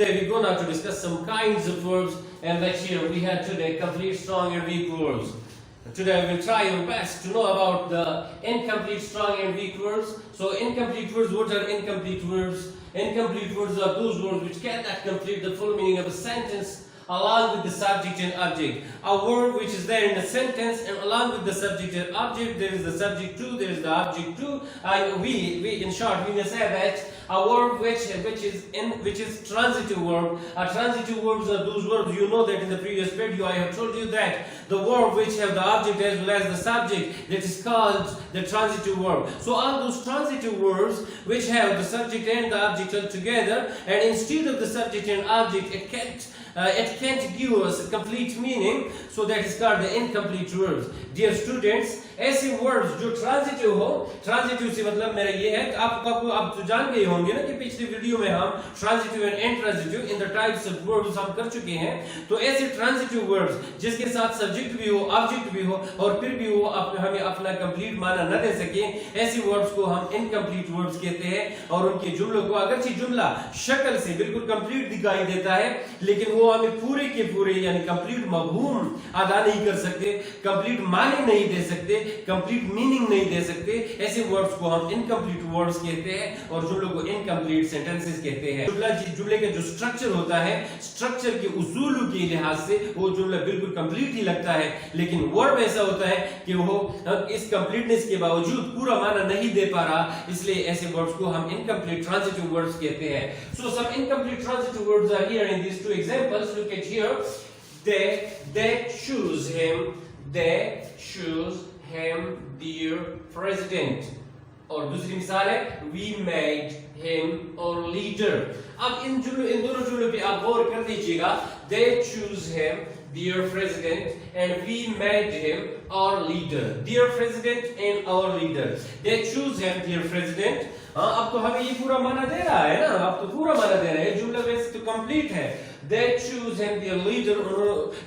today we go now to discuss some kinds of verbs, and like here we had today complete, strong and weak verbs. Today we will try our best to know about the incomplete, strong and weak verbs. So incomplete verbs, what are incomplete verbs? Incomplete words are those words which cannot complete the full meaning of a sentence along with the subject and object. A word which is there in the sentence, and along with the subject and object, there is the subject too, there is the object too. And we in short we may say that a word which is transitive verb. A transitive verbs are those verbs, you know that in the previous video I have told you that the verb which have the object as well as the subject, that is called the transitive verb. So all those transitive verbs which have the subject and the object all together, and instead of the subject and object it can't give us a complete meaning, so that is called the incomplete verbs. Dear students, ऐसे words जो transitive हो, transitive से मतलब मेरा ये है कि आप तो जान गए होंगे ना कि पिछले वीडियो में हम transitive and intransitive in the types of verbs हम कर चुके हैं. तो ऐसे ट्रांजिटिव वर्ड्स जिसके साथ सब्जेक्ट भी हो, ऑब्जेक्ट भी हो, और फिर भी वो हमें अपना कंप्लीट माना न दे सके, ऐसे वर्ड्स को हम इनकम्प्लीट वर्ड्स कहते हैं. और उनके जुमलों को अगरचे जुमला शक्ल से बिल्कुल कंप्लीट दिखाई देता है, लेकिन वो हमें पूरे के पूरे यानी कंप्लीट मफहूम अदा नहीं कर सकते, कंप्लीट माने नहीं दे सकते, कंप्लीट मीनिंग नहीं दे सकते. ऐसे वर्ड्स को हम इनकम्प्लीट वर्ड्स कहते हैं और जुमलों को इनकम्प्लीट सेंटेंसेस कहते हैं. जुमले का जो स्ट्रक्चर होता है, स्ट्रक्चर के उसूल के लिहाज से वो जुमला बिल्कुल कंप्लीट ही लगता है, लेकिन वर्ड ऐसा होता है कि वो इस कंप्लीटनेस के बावजूद पूरा माना नहीं दे पा रहा, इसलिए ऐसे वर्ड्स को हम इनकम्प्लीट ट्रांजिटिव वर्ड्स कहते हैं. So some incomplete transitive words are here in these two examples. Look at here. They choose him their president. और दूसरी मिसाल है we made him our leader. अब इन दोनों जुमलों पे आप गौर कर दीजिएगा. They choose him their president and we made him our leader. Their president and our leader. They choose him their president. हाँ, अब तो हमें ये पूरा माना दे रहा है ना, अब तो पूरा माना दे रहा है, जुमला वैसे तो कंप्लीट है. They choose him their leader,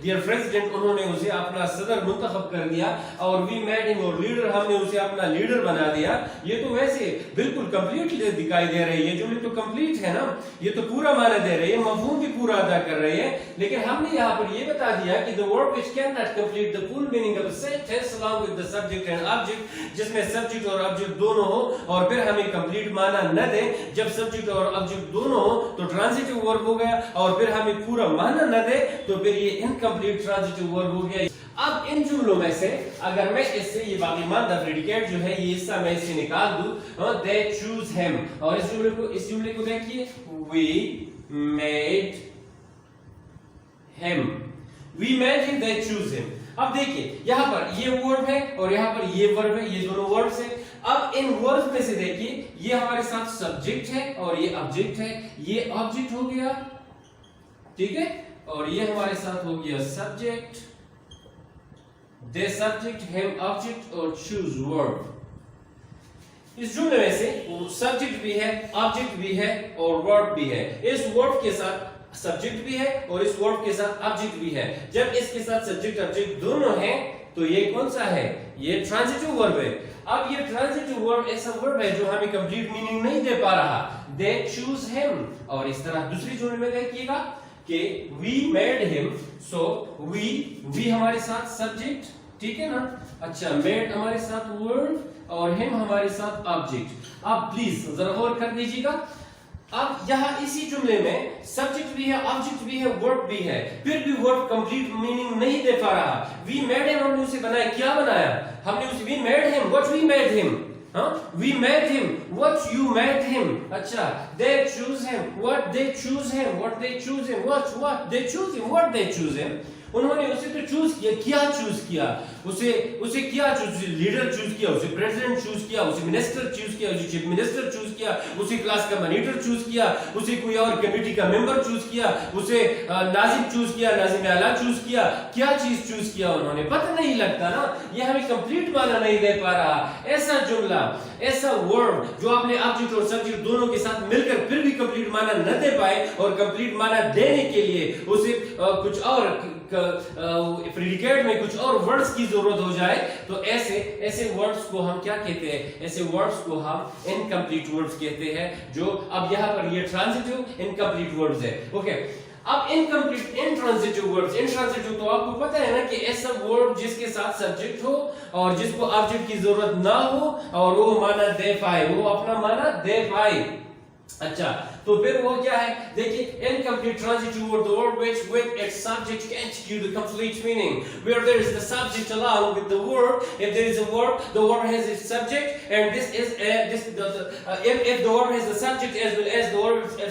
their president, उन्होंने उसे अपना सदर मुंतखब कर दिया, और we made him our leader, हमने उसे अपना लीडर बना दिया. ये तो वैसे बिल्कुल कंप्लीट दिखाई दे रही है, जुमले तो कंप्लीट है ना, ये तो पूरा माना दे रही है, मफहूम भी पूरा अदा कर रही है. लेकिन हमने यहाँ पर ये बता दिया कि the word which cannot complete the full meaning of a sentence along with the subject and object, जिसमें सब्जेक्ट और ऑब्जेक्ट दोनों हो और फिर हमें कंप्लीट माना न दे. जब सब्जेक्ट और ऑब्जेक्ट दोनों हो तो ट्रांजिटिव वर्ब हो गया, और फिर हमें पूरा माना न दे तो फिर ये इनकम्प्लीट ट्रांजिटिव वर्ब हो गया. अब इन जुमलों में से अगर मैं इससे ये बाकी मानदा प्रेडिकेट जो है ये हिस्सा मैं इससे निकाल दूं, they choose him, और इस जुमले को देखिए we made him, they choose him. अब देखिए यहाँ पर ये वर्ब है और यहाँ पर ये वर्ब है, ये दोनों वर्ब्स है. अब इन वर्ब्स में से देखिए ये हमारे साथ सब्जेक्ट है और ये ऑब्जेक्ट है, ये ऑब्जेक्ट हो गया, ठीक है, और ये हमारे साथ हो गया सब्जेक्ट. दे सब्जेक्ट, हिम ऑब्जेक्ट और चूज वर्ब. इस जुमले में से सब्जेक्ट भी है, ऑब्जेक्ट भी है और वर्ब भी है. इस वर्ब के साथ सब्जेक्ट भी है और इस वर्ब के साथ ऑब्जेक्ट भी है. जब इसके साथ सब्जेक्ट ऑब्जेक्ट दोनों हैं तो ये कौन सा है? ये ट्रांजिटिव वर्ब है. अब ये ट्रांजिटिव वर्ब ऐसा वर्ब है जो हमें कंप्लीट मीनिंग नहीं दे पा रहा. दे चूज हिम, और इस तरह दूसरी जुमले में देखिएगा कि we made him, so we हमारे साथ सब्जेक्ट, ठीक है ना. अच्छा, made हमारे साथ वर्ब और him हमारे साथ ऑब्जेक्ट. अब प्लीज जरा गौर कर दीजिएगा. अब यहाँ इसी जुमले में सब्जेक्ट भी है, ऑब्जेक्ट भी है, वर्ब भी है, फिर भी वर्ब कंप्लीट मीनिंग नहीं दे पा रहा. वी मेड हिम, हमने उसे बनाया, क्या बनाया हमने उसे? We made him, what we made him, we made him, what you made him. अच्छा, they choose him, what they choose him, what they choose him, what they choose him, what they choose him. उन्होंने उसे तो choose किया, क्या choose किया? उसे क्या choose? Leader choose किया, उसे प्रेसिडेंट चूज किया, उसे मिनिस्टर चूज किया, उसे चीफ मिनिस्टर चूज किया, उसे क्लास का मॉनिटर चूज किया, उसे कोई और कमेटी का मेंबर चूज किया, उसे नाजिम चूज किया, नाजिम आला चूज किया. क्या चीज चूज किया उन्होंने? पता नहीं लगता ना, ये हमें कंप्लीट माना नहीं दे पा रहा. ऐसा जुमला, ऐसा वर्ब जो आपने ऑब्जेक्ट और सब्जेक्ट दोनों के साथ मिलकर फिर भी कंप्लीट माना न दे पाए, और कंप्लीट माना देने के लिए उसे कुछ और प्रेडिकेट में कुछ और वर्ड्स की जरूरत हो जाए तो ऐसे वर्ड्स को हम क्या कहते हैं, ऐसे वर्ड्स को हम इनकम्प्लीट वर्ड्स कहते हैं, जो अब यहाँ पर ये ट्रांजिटिव इनकम्प्लीट वर्ड्स है। ओके, अब इनकम्प्लीट इंट्रांजिटिव वर्ड्स, इंट्रांजिटिव तो आपको पता है ना कि ऐसा वर्ड जिसके साथ सब्जेक्ट हो और जिसको ऑब्जेक्ट की जरूरत ना हो और वो माना दे पाए, वो अपना माना दे पाए। अच्छा, तो फिर वो क्या है, देखिए incomplete transitive word, the word which with its subject can execute the complete meaning, where there is the subject along with the verb. If there is a verb, the verb has its subject, and this is if the verb has the subject as well as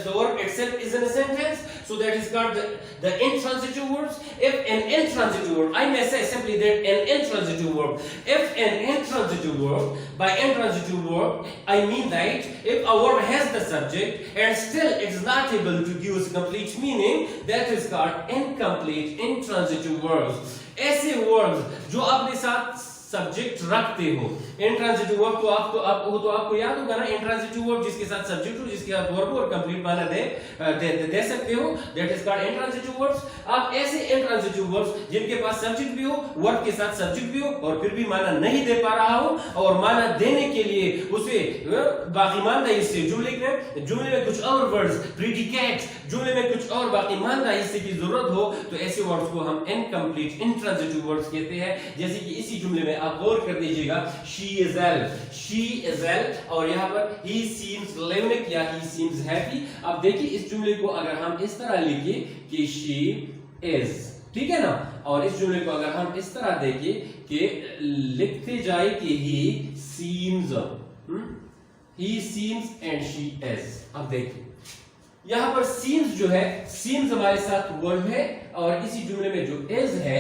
the verb itself is in a sentence, so that is called the intransitive words. If an intransitive word, I may say simply that an intransitive word, if an intransitive word, by intransitive word I mean that if a word has the subject and still it is not able to give us complete meaning, that is called incomplete intransitive words. ऐसे words जो अपने साथ subject रखते हो, intransitive verb तो आपको याद होगा ना, इंट्रांजिटिव वर्ब जिसके साथ सब्जेक्ट हो, जिसके साथ वर्ब और कंप्लीट माना दे सकते हो, that is called intransitive verbs. अब ऐसे इंट्रांजिटिव वर्ब्स जिनके पास सब्जेक्ट भी हो, वर्ब के साथ सब्जेक्ट भी हो और फिर भी माना नहीं दे पा रहा हो और माना देने के लिए उसे बाकी मानदा हिस्से जुमले में कुछ और वर्ड्स, प्रीडिकेट, जुमले में कुछ और बाकी मानदा हिस्से की जरूरत हो, तो ऐसे वर्ड्स को हम इनकम्प्लीट इंट्रांजिटिव वर्ड्स कहते हैं। जैसे कि इसी जुमले में आप गौर कर दीजिएगा, she is ill और यहाँ पर he seems living या he seems happy। अब देखिए इस जुमले को अगर हम इस तरह लिखें कि she is, ठीक है ना, और इस जुमले को अगर हम इस तरह देखें कि लिखते जाए कि he seems and she is। अब देखिए यहाँ पर seems जो है, seems हमारे साथ वर्ब है और इसी जुमले में जो is है,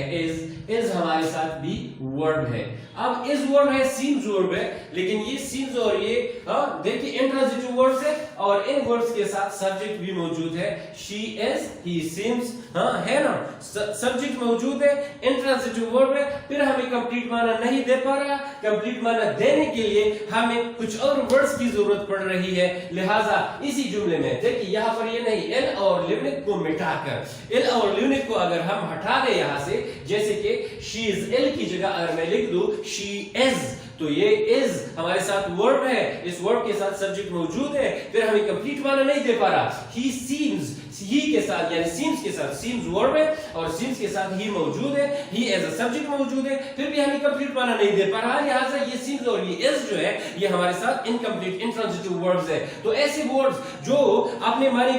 is हमारे साथ भी वर्ब है। अब is वर्ब है, seems वर्ब है, लेकिन ये seems और ये देखिए इंट्रांजिटिव वर्ड्स है और इन वर्ड्स के साथ सब्जेक्ट भी मौजूद है, she is, he seems, है ना, सब्जेक्ट मौजूद है, इंट्रांजिटिव वर्ब है, फिर हमें कंप्लीट माना नहीं दे पा रहा, कंप्लीट माना देने के लिए हमें कुछ और वर्ड्स की जरूरत पड़ रही है। लिहाजा इसी जुमले में देखिए यहाँ पर ये नहीं, एल और लिवनिक को मिटाकर, एल और लिवनिक को अगर हम हटा दें यहाँ से, जैसे कि she is ill की जगह अगर मैं लिख दूं she is, तो ये is हमारे साथ वर्ब है, इस वर्ब के साथ सब्जेक्ट मौजूद है, फिर हमें कंप्लीट माना नहीं दे पा रहा। he seems, he के साथ यानी seems के साथ, seems वर्ब है और seems के साथ he मौजूद है, he as a सब्जेक्ट मौजूद है, फिर भी हमें कंप्लीट माना नहीं दे पा रहा। लिहाजा ये seems और ये is जो है ये हमारे साथ इनकम्प्लीट इंट्रांजिटिव वर्ब्स है। तो ऐसे वर्ड्स जो अपने माने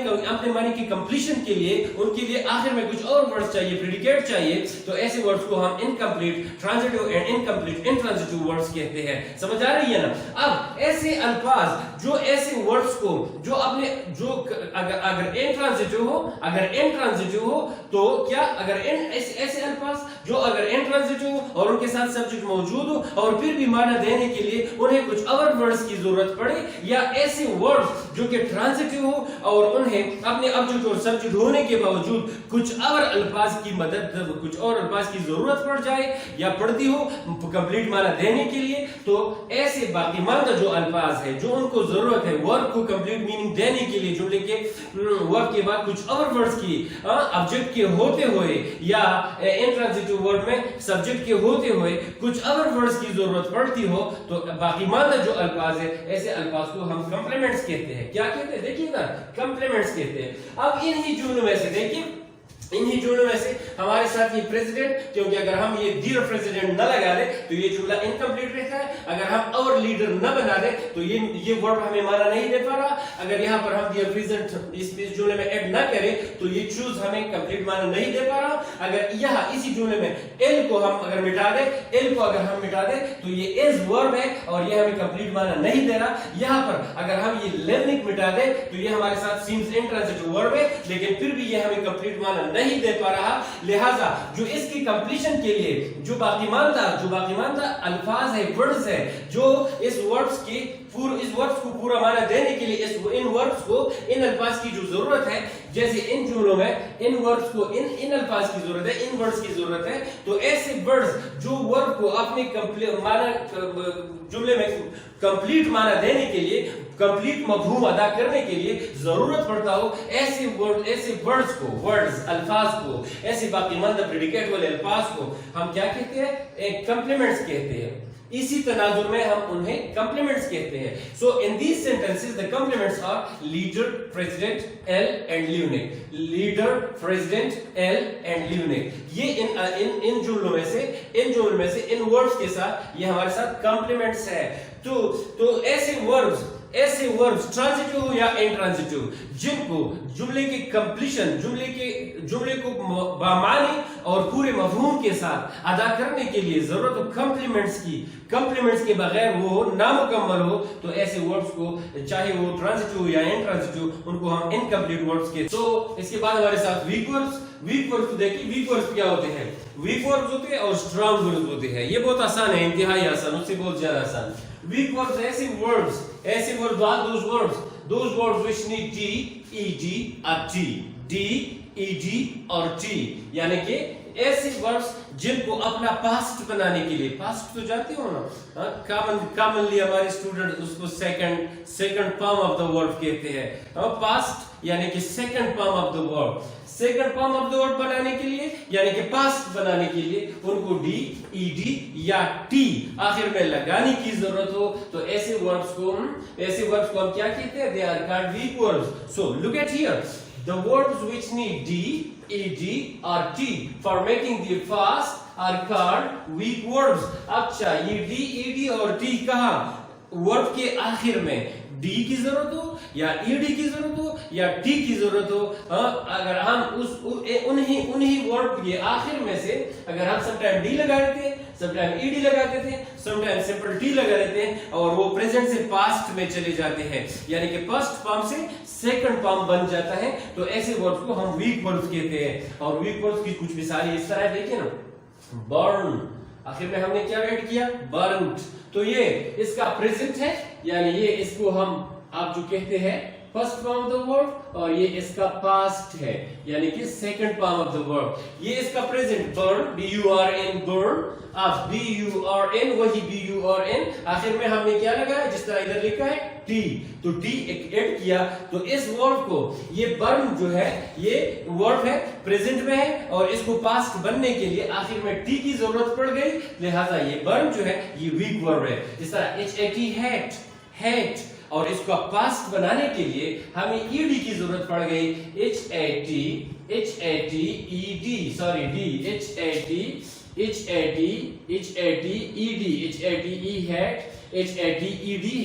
की कंप्लीशन के लिए, उनके लिए आखिर में कुछ और वर्ड्स चाहिए, प्रेडिकेट चाहिए, तो ऐसे वर्ड्स को हम incomplete transitive and incomplete intransitive words कहते हैं। समझ आ रही है ना? अब ऐसे अल्फाज जो ऐसे वर्ड्स को जो अपने जो अगर इंट्रांजिटिव हो तो क्या, अगर ऐसे अल्फाज जो अगर इंट्रांजिटिव हो और उनके साथ सब्जेक्ट मौजूद हो और फिर भी माना देने के लिए उन्हें कुछ और वर्ड्स की जरूरत पड़े, या ऐसे वर्ड्स जो कि ट्रांजिटिव हो और उन्हें अपने ऑब्जेक्ट और सब्जेक्ट होने के बावजूद कुछ और अल्फाज की मदद, कुछ और अल्फाज की जरूरत पड़ जाए या पड़ती हो कंप्लीट माना देने के लिए, तो ऐसे बाकी मानदा जो अल्फाज है जो उनको जरूरत है वर्ब को कंप्लीट मीनिंग देने के लिए, जुमले के वर्ब के बाद कुछ और वर्ड्स की ऑब्जेक्ट के होते हुए या इंट्रांजिटिव वर्ब में सब्जेक्ट के होते हुए कुछ और वर्ड्स की जरूरत पड़ती हो, तो बाकी मानदा जो अल्फाज है ऐसे अल्फाज को हम कंप्लीमेंट्स कहते हैं। क्या कहते हैं? देखिए ना, कंप्लीमेंट्स कहते हैं। अब इन्हीं जुमलों में से देखिए, इन्हीं जुमलों में से हमारे साथ ये प्रेसिडेंट, क्योंकि अगर हम ये डियर प्रेसिडेंट न लगा दे तो ये जुमला इनकम्प्लीट रहता है, अगर हम और लीडर न बना दे तो ये वर्ब हमें माना नहीं दे पा रहा, अगर यहाँ पर हम डियर प्रेसिडेंट इस जुमले में ऐड न करें तो ये चूज हमें कंप्लीट माना नहीं दे पा रहा। अगर यहाँ इसी जुमले में एल को हम अगर मिटा दे, एल को अगर हम मिटा दे तो ये इज वर्ब है और ये हमें कंप्लीट माना नहीं दे रहा। यहाँ पर अगर हम ये लेनिक मिटा दे तो ये हमारे साथ सीम्स इंट्रांजिटिव वर्ब है, लेकिन फिर भी ये हमें कंप्लीट माना नहीं दे पा रहा। लिहाजा जो इसकी कंप्लीशन के लिए जो बाकी मानदा अल्फाज है, वर्ड्स है, जो इस वर्ड्स को पूरा माना देने के लिए इन वर्ड्स को, इन अल्फाज की जो जरूरत है, जैसे इन जुमलों में इन वर्ड्स को इन अल्फाज की जरूरत है, इन वर्ड्स की जरूरत है, तो ऐसे वर्ड्स जो वर्ब को अपने जुमले में कंप्लीट माना देने के लिए कंप्लीट मफहूम अदा करने के लिए जरूरत पड़ता हो ऐसे वर्ड्स को, वर्ड्स अल्फाज को, ऐसे बाकीमंद प्रेडिकेट वाले अल्फाज को हम क्या कहते हैं? कॉम्प्लीमेंट्स कहते हैं। इसी तनाजुर में हम उन्हें कॉम्प्लीमेंट्स कहते हैं। So in these sentences the complements are leader, president, ill and lunatic. Leader, president, ill and lunatic, ये इन जुमलों में से इन वर्ड्स के साथ ये हमारे साथ कॉम्प्लीमेंट्स है। तो ऐसे वर्ब्स ट्रांजिटिव या इंट्रांजिटिव जिनको जुमले की कंप्लीशन, जुमले को बामानी और पूरे मफहूम के साथ अदा करने के लिए जरूरत हो कॉम्प्लीमेंट्स के बगैर वो नामुकम्मल हो, तो ऐसे वर्ब्स को चाहे वो ट्रांजिटिव या इंट्रांजिटिव उनको हम इनकम्प्लीट वर्ब्स कहते हैं। तो इसके बाद हमारे साथ वीक वर्ब्स देखिए। वीक वर्ब्स क्या होते हैं? वीक वर्ब्स होते हैं और स्ट्रांग वर्ब्स होते हैं। ये बहुत आसान है, इंतहाई आसान, उससे बहुत ज्यादा आसान। Weak words ऐसे words are those words which need D, ED or T, D, ED और T, यानी कि ऐसे वर्ड्स जिनको अपना पास्ट बनाने के लिए, पास्ट तो जानते हो ना, कॉमनली हमारे स्टूडेंट उसको second form of the word कहते हैं। पास्ट यानी कि second form of the word, second form of the word बनाने के लिए यानी कि पास्ट बनाने के लिए उनको डी, ईडी या टी आखिर में लगाने की जरूरत हो, तो ऐसे वर्ड्स को हम क्या कहते हैं? They are called weak words. So look at here, the words which need D, ED or T for making the fast are called weak words। अच्छा, ये D, ED और T कहाँ? वर्ड के आखिर में D की जरूरत हो या ED की जरूरत हो या T की जरूरत हो, अगर हम उन्हीं वर्ड के आखिर में से अगर हम समटाइम D लगा देते हैं, समटाइम ED लगाते थे, समटाइम सिंपल T लगा देते हैं और वो प्रेजेंट से पास्ट में चले जाते हैं, यानी कि फर्स्ट फॉर्म से सेकंड फॉर्म बन जाता है, तो ऐसे वर्ड्स को हम वीक वर्ड्स कहते हैं। और वीक वर्ड्स की कुछ मिसालें इस तरह देखिए ना, बर्न, आखिर में हमने क्या ऐड किया? बर्न्ड, तो ये इसका प्रेजेंट है, यानी ये इसको हम आप जो कहते हैं first form of the word, और ये इसका पास्ट है यानी कि second form of the word. ये इसका प्रेजेंट बर्न, B-U-R-N, बर्न, अब B-U-R-N वही B-U-R-N, आखिर में हमने क्या लगाया? जिस तरह इधर लिखा है T, तो T ऐड किया, तो इस वर्ड को, ये बर्न जो है ये वर्ड है प्रेजेंट में है और इसको पास्ट बनने के लिए आखिर में T की जरूरत पड़ गई, लिहाजा ये बर्न जो है ये वीक वर्ड है। इस तरह HAT, हैट, और इसको पास्ट बनाने के लिए हमें ईडी की जरूरत पड़ गई,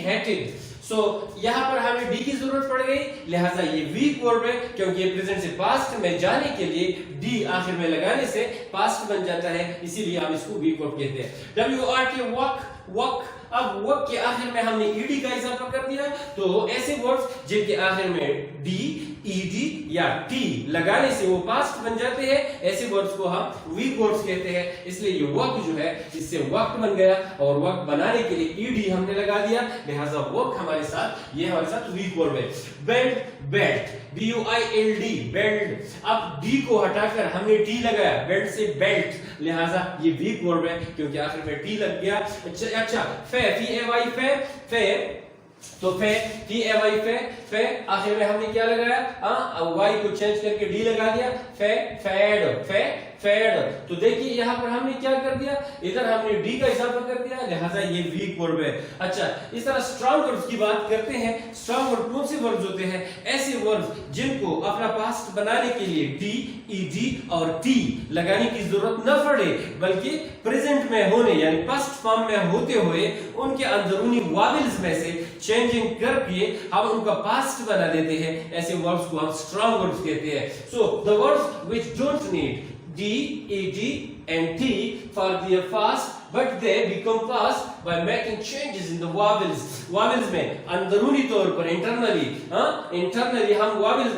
हैटेड। सो यहाँ पर हमें डी की जरूरत पड़ गई, लिहाजा ये वीक वर्ब है, क्योंकि ये प्रेजेंट से पास्ट में जाने के लिए डी आखिर में लगाने से पास्ट बन जाता है, इसीलिए हम इसको वीक वर्ब कहते हैं। WRT, वॉक, अब वर्क के आखिर में हमने ईडी का इजाफा कर दिया, तो ऐसे वर्ड्स जिनके आखिर में डी, ईडी या टी लगाने से वो पास्ट बन जाते हैं, ऐसे वर्ड्स को हम वीक वर्ड्स कहते हैं। इसलिए ये वर्क जो है इससे वक्त बन गया और वक्त बनाने के लिए ईडी हमने लगा दिया, लिहाजा वर्क हमारे साथ वीक वर्ड है। बेल्ट, BUILD, बेल्ट, अब डी को हटाकर हमने टी लगाया, बेल्ट से बेल्ट, लिहाजा ये वीक वर्ड है क्योंकि आखिर में टी लग गया। अच्छा, तो फे आखिर में हमने क्या लगाया? वाई को चेंज करके डी लगा दिया, फेड। तो देखिए यहाँ पर हमने क्या कर दिया, इधर हमने डी का इजाफा कर दिया, लिहाजा ये वीक वर्ब है। अच्छा, इस तरह स्ट्रॉन्ग वर्ब्स की बात करते हैं। स्ट्रॉन्ग वर्ब कौन से वर्ब्स होते हैं? ऐसे वर्ब्स जिनको अपना पास्ट बनाने के लिए डी, ईडी और टी लगाने की जरूरत न पड़े, बल्कि प्रेजेंट में होने यानी पास्ट फॉर्म में होते हुए उनके अंदरूनी वावेल्स में से चेंजिंग करके हम उनका पास्ट बना देते हैं, ऐसे वर्ब्स को हम स्ट्रॉन्ग वर्ब्स कहते हैं। So the words which don't need D, ED and T for their past, but they become past by making changes in the vowels. Vowels में अंदरूनी तौर पर इंटरनली हम vowels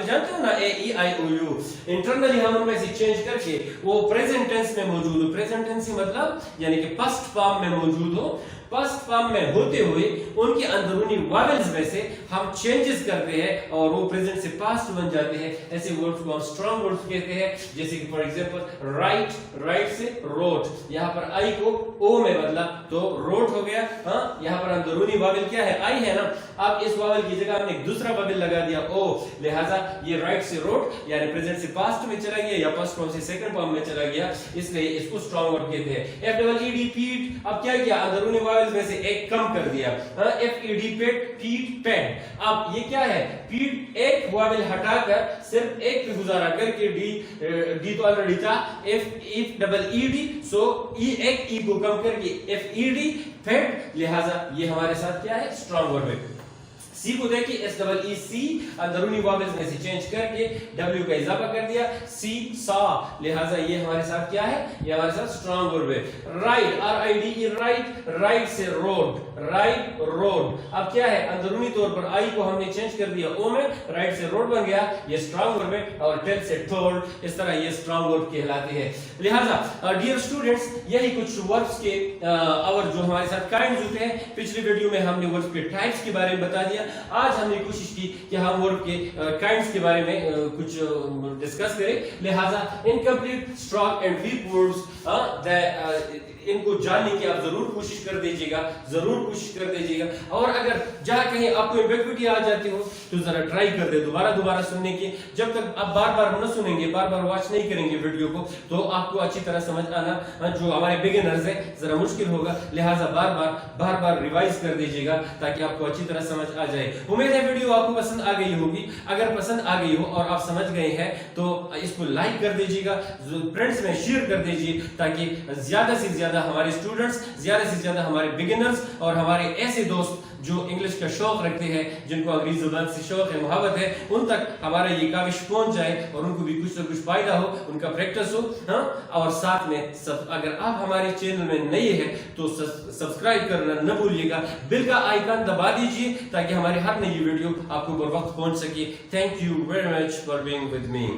जानते हो ना, A, E, I, O, U, internally हम उनमें से चेंज करके वो प्रेजेंट टेंस में मौजूद हो, प्रेजेंट टेंस मतलब यानी कि पास्ट फॉर्म में मौजूद हो, फर्स्ट फॉर्म में होते हुए उनके अंदरूनी वॉवेल्स में से हम चेंजेस करते हैं और वो प्रेजेंट से पास्ट बन जाते हैं, ऐसे वर्ड्स को हम स्ट्रॉन्ग वर्ड्स कहते हैं। जैसे कि फॉर एग्जांपल राइट से रोट, यहाँ पर आई को ओ में बदला तो रोट हो गया। हाँ, यहाँ पर अंदरूनी वावल क्या है, आई है ना। अब इस वावल की जगह हमने एक दूसरा वावल लगा दिया ओ, लिहाजा ये राइट से रोट यानी प्रेजेंट से पास्ट में चला गया या फर्स्ट फॉर्म से सेकंड फॉर्म में चला गया, इसलिए इसको स्ट्रॉन्ग वर्ड कहते हैं। एफ डबल ई डी पीट, अब क्या किया, अंदरूनी वावल में से एक कम कर दिया। एफ ई डी पेट, पीट पेट। अब ये क्या है, पीट एक वावल हटाकर सिर्फ एक पे गुजारा करके डी तो ऑलरेडी था, एफ डबल ई डी, सो ई एक ई को कम करके एफ ई डी फेट, लिहाजा ये हमारे साथ क्या है, स्ट्रॉन्ग वर्ड है। सी को देखिए, एस डबल ई सी, अंदरूनी वावल्स में से चेंज करके डब्ल्यू का इजाफा कर दिया, सी सा, लिहाजा ये हमारे साथ क्या है, ये हमारे साथ स्ट्रॉन्ग वर्ब है। Right, are I D E right, right से रोड, राइट रोड। अब क्या है, अंदरूनी तौर पर आई को हमने चेंज कर दिया ओ में, राइट से रोड बन गया, ये स्ट्रॉन्ग वर्ब है। और टेल से टोल्ड, इस तरह ये स्ट्रॉन्ग वर्ब कहलाते हैं। लिहाजा डियर स्टूडेंट्स, यही कुछ वर्ब्स के और जो हमारे साथ काइंड्स होते हैं। पिछली वीडियो में हमने वर्ब्स के टाइप्स के बारे में बता दिया। आज हमने कोशिश की कि हम वर्ब के काइंड्स के बारे में कुछ डिस्कस करें। लिहाजा incomplete, strong and weak words इनको जानने की आप जरूर कोशिश कर दीजिएगा, जरूर कोशिश कर दीजिएगा। और अगर जहां कहीं आपको एम्बिग्विटी आ जाती हो तो जरा ट्राई कर दे दोबारा सुनने की। जब तक आप बार न सुनेंगे, बार वॉच नहीं करेंगे वीडियो को, तो आपको अच्छी तरह समझ आना जो हमारे बिगिनर्स है जरा मुश्किल होगा। लिहाजा बार रिवाइज कर दीजिएगा ताकि आपको अच्छी तरह समझ आ जाए। उम्मीद है वीडियो आपको पसंद आ गई होगी। अगर पसंद आ गई हो और आप समझ गए हैं तो इसको लाइक कर दीजिएगा, फ्रेंड्स में शेयर कर दीजिए ताकि ज्यादा से ज्यादा हमारे स्टूडेंट्स, ज्यादा से ज्यादा हमारे बिगिनर्स और हमारे ऐसे दोस्त जो इंग्लिश का शौक रखते हैं, जिनको अंग्रेजी जुबान से शौक है, मुहाबत है, उन तक हमारा ये काविश पहुंच जाए और उनको भी कुछ न कुछ फायदा हो, उनका प्रैक्टिस हो। हाँ, और साथ में अगर आप हमारे चैनल में नए हैं तो सब्सक्राइब करना न भूलिएगा, बिल का आइकन दबा दीजिए ताकि हमारी हर नई वीडियो आपको बर वक्त पहुंच सके। Thank you very much for being with me.